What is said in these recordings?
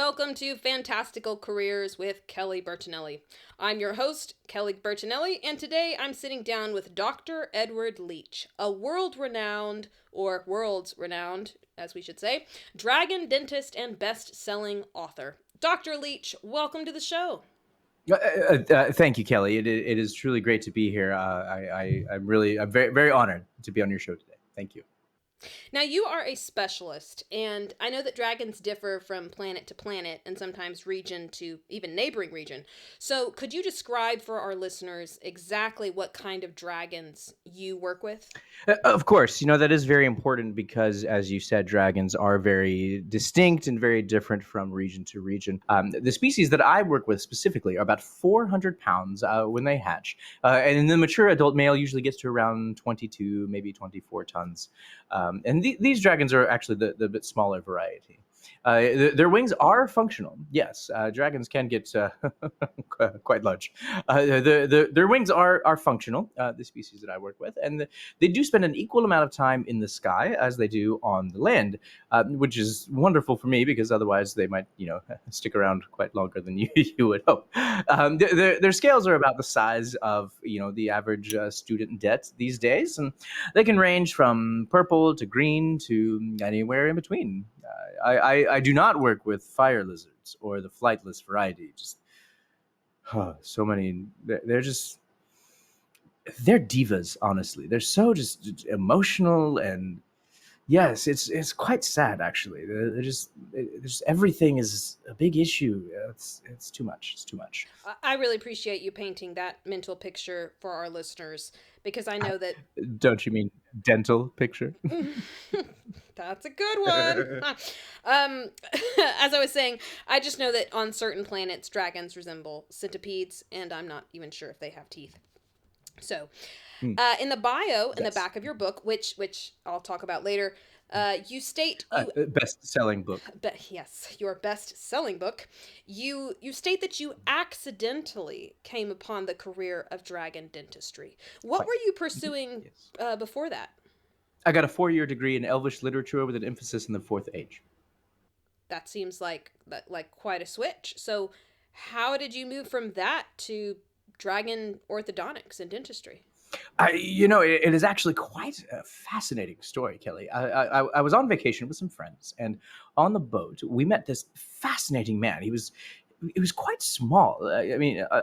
welcome to Fantastical Careers with Kelly Bertinelli. I'm your host, Kelly Bertinelli, and today I'm sitting down with Dr. Edward Leach, a world-renowned, or worlds-renowned, as we should say, dragon dentist and best-selling author. Dr. Leach, welcome to the show. Thank you, Kelly. It is truly great to be here. I'm very, very honored to be on your show today. Thank you. Now, you are a specialist, and I know that dragons differ from planet to planet and sometimes region to even neighboring region. So, could you describe for our listeners exactly what kind of dragons you work with? Of course, that is very important because, as you said, dragons are very distinct and very different from region to region. The species that I work with specifically are about 400 pounds when they hatch. And the mature adult male usually gets to around 22, maybe 24 tons. And these dragons are actually the bit smaller variety. Their wings are functional. Yes, dragons can get quite large. Their wings are functional. The species that I work with, and they do spend an equal amount of time in the sky as they do on the land, which is wonderful for me because otherwise they might, stick around quite longer than you would hope. Their scales are about the size of the average student debt these days, and they can range from purple to green to anywhere in between. I do not work with fire lizards or the flightless variety. Just so many. They're divas. Honestly, they're so just emotional, and yes, it's quite sad actually. There's everything is a big issue. It's too much. It's too much. I really appreciate you painting that mental picture for our listeners because I know that. Don't you mean dental picture? That's a good one. As I was saying, I just know that on certain planets, dragons resemble centipedes, and I'm not even sure if they have teeth. So, in the bio, in the back of your book, which I'll talk about later, you state Best-selling book. yes, your best-selling book. You state that you accidentally came upon the career of dragon dentistry. What were you pursuing before that? I got a 4-year degree in Elvish literature with an emphasis in the Fourth Age. That seems like quite a switch. So, how did you move from that to dragon orthodontics and dentistry? It is actually quite a fascinating story, Kelly. I was on vacation with some friends, and on the boat, we met this fascinating man. He was quite small.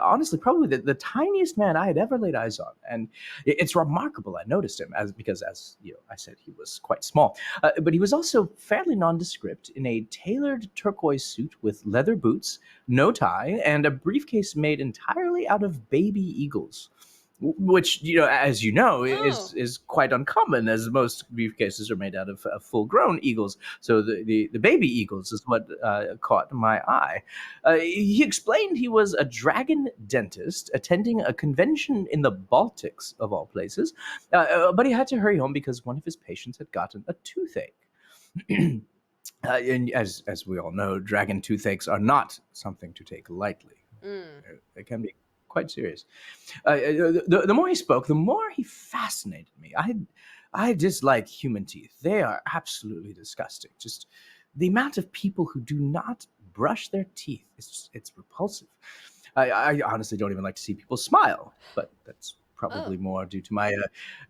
Honestly, probably the tiniest man I had ever laid eyes on, and it's remarkable. I noticed him because, as I said, he was quite small, but he was also fairly nondescript in a tailored turquoise suit with leather boots, no tie, and a briefcase made entirely out of baby eagles. Which, as is quite uncommon, as most briefcases are made out of full-grown eagles. So the baby eagles is what caught my eye. He explained he was a dragon dentist attending a convention in the Baltics, of all places, but he had to hurry home because one of his patients had gotten a toothache. And as we all know, dragon toothaches are not something to take lightly. They can be quite serious. The more he spoke, the more he fascinated me. I dislike human teeth. They are absolutely disgusting. Just the amount of people who do not brush their teeth, it's repulsive. I honestly don't even like to see people smile, but that's probably more due to my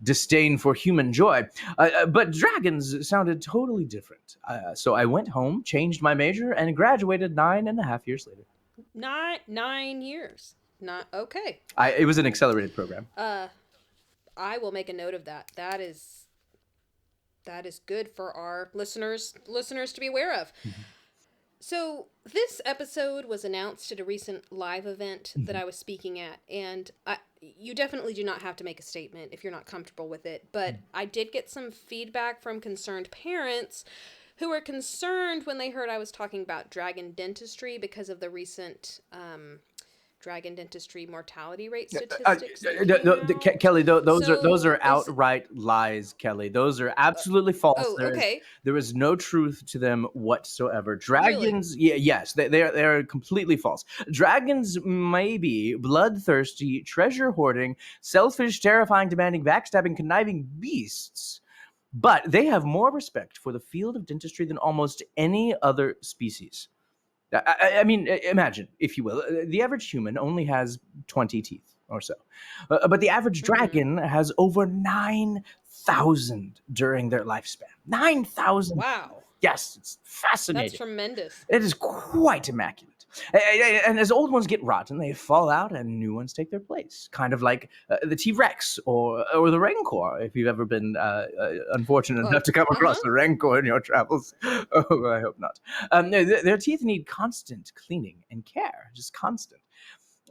disdain for human joy. But dragons sounded totally different. So I went home, changed my major, and graduated 9.5 years later. 9 years. Not okay. It was an accelerated program. I will make a note of that. That is good for our listeners to be aware of. So this episode was announced at a recent live event that I was speaking at, and you definitely do not have to make a statement if you're not comfortable with it, but I did get some feedback from concerned parents who were concerned when they heard I was talking about dragon dentistry because of the recent dragon dentistry mortality rate statistics. Kelly, those are outright lies, Kelly. Those are absolutely false. There is no truth to them whatsoever. Dragons, really? Yes, they are completely false. Dragons may be bloodthirsty, treasure hoarding, selfish, terrifying, demanding, backstabbing, conniving beasts. But they have more respect for the field of dentistry than almost any other species. I mean, imagine, if you will, the average human only has 20 teeth or so. But the average Mm-hmm. dragon has over 9,000 during their lifespan. 9,000. Wow. Yes, it's That's fascinating. tremendous. It is quite immaculate. And as old ones get rotten, they fall out and new ones take their place. Kind of like the T Rex or the Rancor, if you've ever been unfortunate enough Oh, to come across uh-huh. a Rancor in your travels. Oh, I hope not. No, their teeth need constant cleaning and care, just constant.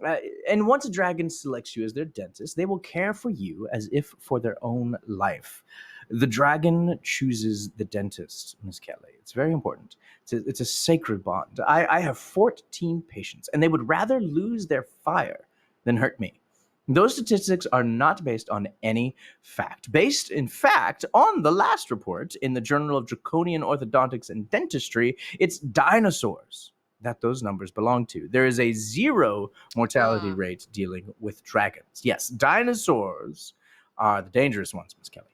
Uh, and once a dragon selects you as their dentist, they will care for you as if for their own life. The dragon chooses the dentist, Miss Kelly. It's very important. It's a sacred bond. I have 14 patients, and they would rather lose their fire than hurt me. Those statistics are not based on any fact. Based, in fact, on the last report in the Journal of Draconian Orthodontics and Dentistry, it's dinosaurs that those numbers belong to. There is a zero mortality Ah. rate dealing with dragons. Yes, dinosaurs are the dangerous ones, Miss Kelly.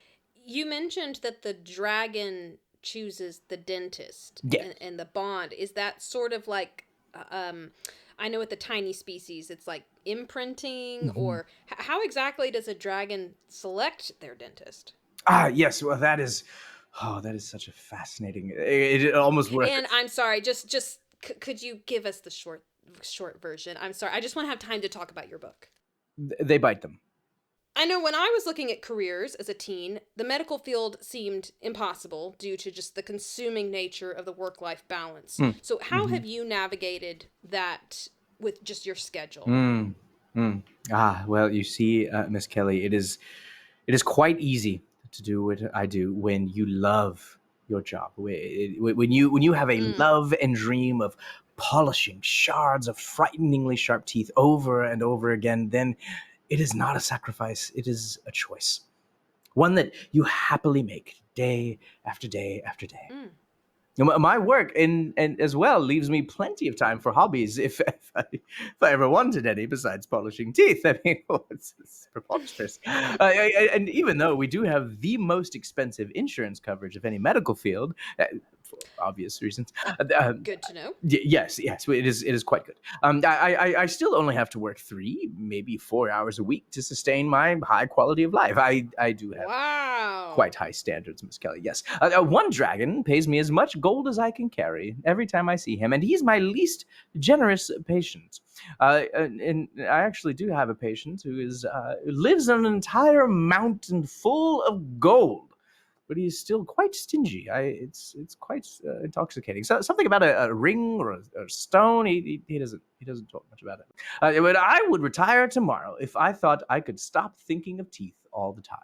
You mentioned that the dragon chooses the dentist Yeah. and the bond. Is that sort of like, I know with the tiny species, it's like imprinting, Mhm. or how exactly does a dragon select their dentist? Yes. Well, that is such a fascinating. It almost worth And it. I'm sorry, just could you give us the short version? I'm sorry, I just want to have time to talk about your book. They bite them. I know when I was looking at careers as a teen, the medical field seemed impossible due to just the consuming nature of the work life balance. Mm. So, how Mhm. have you navigated that with just your schedule? Mm. Mm. Well, you see, Miss Kelly, it is quite easy to do what I do when you love your job. When you have a Mm. love and dream of polishing shards of frighteningly sharp teeth over and over again, then it is not a sacrifice. It is a choice, one that you happily make day after day after day. Mm. My work and as well leaves me plenty of time for hobbies if I ever wanted any besides polishing teeth. I mean, it's preposterous. And even though we do have the most expensive insurance coverage of any medical field, for obvious reasons, Good to know. yes, it is quite good. I still only have to work 3, maybe 4 hours a week to sustain my high quality of life. I do have Wow. quite high standards, Miss Kelly. Yes, one dragon pays me as much gold as I can carry every time I see him, and he's my least generous patient. And I actually do have a patient who lives on an entire mountain full of gold, but he's still quite stingy. It's quite intoxicating. So something about a ring or a stone. He doesn't talk much about it. But I would retire tomorrow if I thought I could stop thinking of teeth all the time.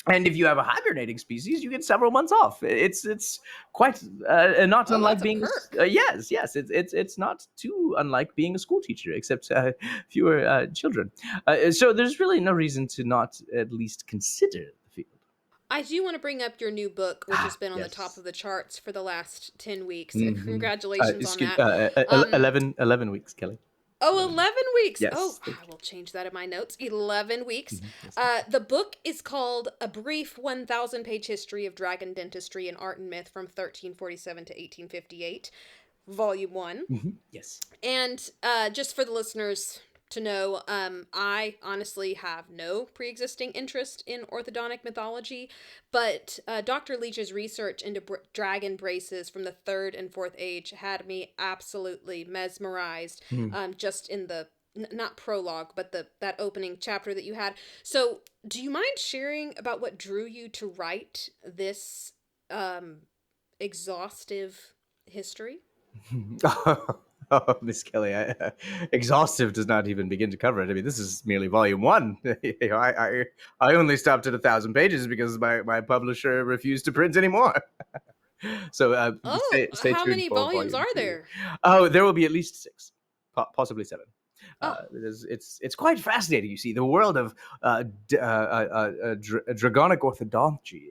And if you have a hibernating species, you get several months off. It's quite not Oh, unlike that's a being perk. yes. It's not too unlike being a school teacher, except fewer children. So there's really no reason to not at least consider the field. I do want to bring up your new book, which has been on the top Yes. of the charts for the last 10 weeks. Hmm. Congratulations on Excuse that. Um, 11 weeks, Kelly. Oh, 11 weeks. 11 weeks. Oh, Yes. Thank I will change that in my notes. 11 weeks. you. Yes, ma'am. The book is called A Brief 1,000-Page History of Dragon Dentistry and Art and Myth from 1347 to 1858, Volume 1. Yes. And just for the listeners to know, I honestly have no pre-existing interest in orthodontic mythology, but Dr. Leach's research into dragon braces from the 3rd and 4th age had me absolutely mesmerized, Mhm. just in the not prologue, but that opening chapter that you had. So, do you mind sharing about what drew you to write this um, exhaustive history? Oh, Miss Kelly, exhaustive does not even begin to cover it. I mean, this is merely volume 1. I only stopped at 1,000 pages because my publisher refused to print anymore. So Oh, stay how tuned many for volumes volume are 2. there? Oh, there will be at least 6, possibly 7. Oh. It's quite fascinating. You see, the world of dragonic orthodontry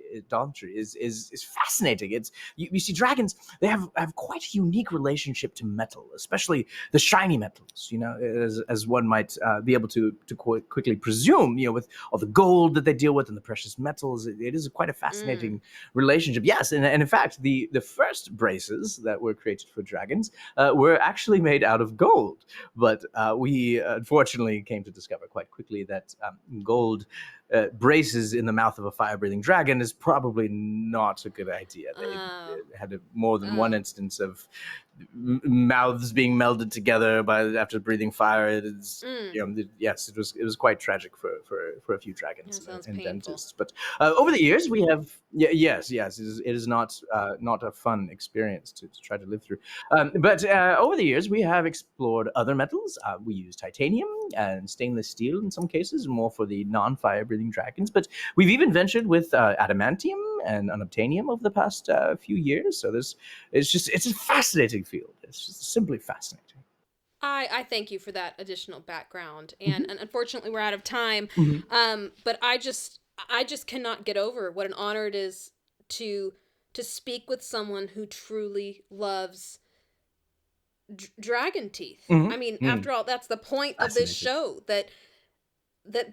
is fascinating. You see, dragons, they have quite a unique relationship to metal, especially the shiny metals. As one might be able to quickly presume. With all the gold that they deal with and the precious metals, it is quite a fascinating relationship. Yes, and in fact, the first braces that were created for dragons were actually made out of gold. But we unfortunately came to discover quite quickly that gold braces in the mouth of a fire-breathing dragon is probably not a good idea. They had more than one instance of mouths being melded together after breathing fire. Yes, it was quite tragic for a few dragons and dentists. But over the years, we have yes, it is not a fun experience to try to live through. But over the years, we have explored other metals. We use titanium and stainless steel in some cases, more for the non-fire breathing dragons. But we've even ventured with adamantium and unobtainium over the past few years. So it's a fascinating field. It's just simply fascinating. I thank you for that additional background, and unfortunately we're out of time. But I just cannot get over what an honor it is to speak with someone who truly loves dragon teeth. I mean, after all, that's the point of this show, that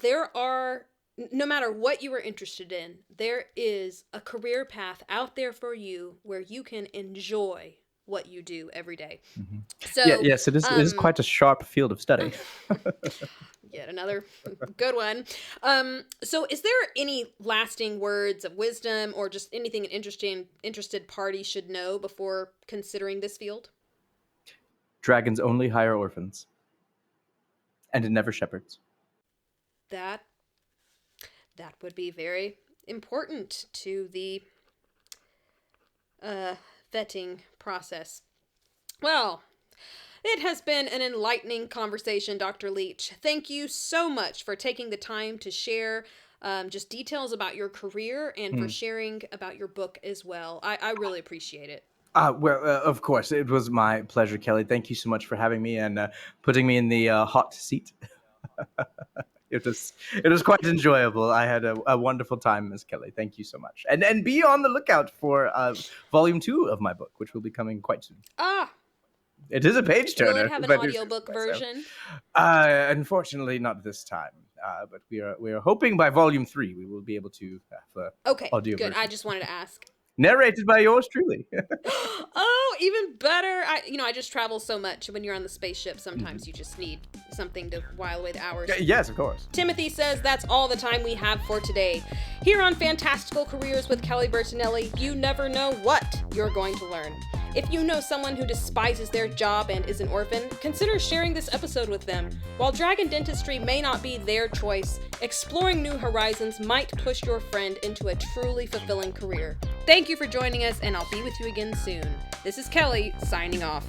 there are, no matter what you are interested in, there is a career path out there for you where you can enjoy what you do every day. So yes, it is quite a sharp field of study. Yet another good one. So is there any lasting words of wisdom or just anything an interested party should know before considering this field? Dragons only hire orphans, and never shepherds. That would be very important to the vetting process. Well, it has been an enlightening conversation, Dr. Leach. Thank you so much for taking the time to share just details about your career and for sharing about your book as well. I really appreciate it. Of course, it was my pleasure, Kelly. Thank you so much for having me and putting me in the hot seat. It was quite enjoyable. I had a wonderful time, Miss Kelly. Thank you so much. And be on the lookout for volume 2 of my book, which will be coming quite soon. It is a page turner. Will it have an audiobook version? Unfortunately, not this time. But we are hoping by volume 3 we will be able to have audio good. version. I just wanted to ask. Narrated by yours truly. Oh, even better. I just travel so much. When you're on the spaceship, sometimes you just need something to while away the hours. Yes, of course. Timothy says that's all the time we have for today. Here on Fantastical Careers with Kelly Bertinelli, you never know what you're going to learn. If you know someone who despises their job and is an orphan, consider sharing this episode with them. While dragon dentistry may not be their choice, exploring new horizons might push your friend into a truly fulfilling career. Thank you for joining us, and I'll be with you again soon. This is Kelly, signing off.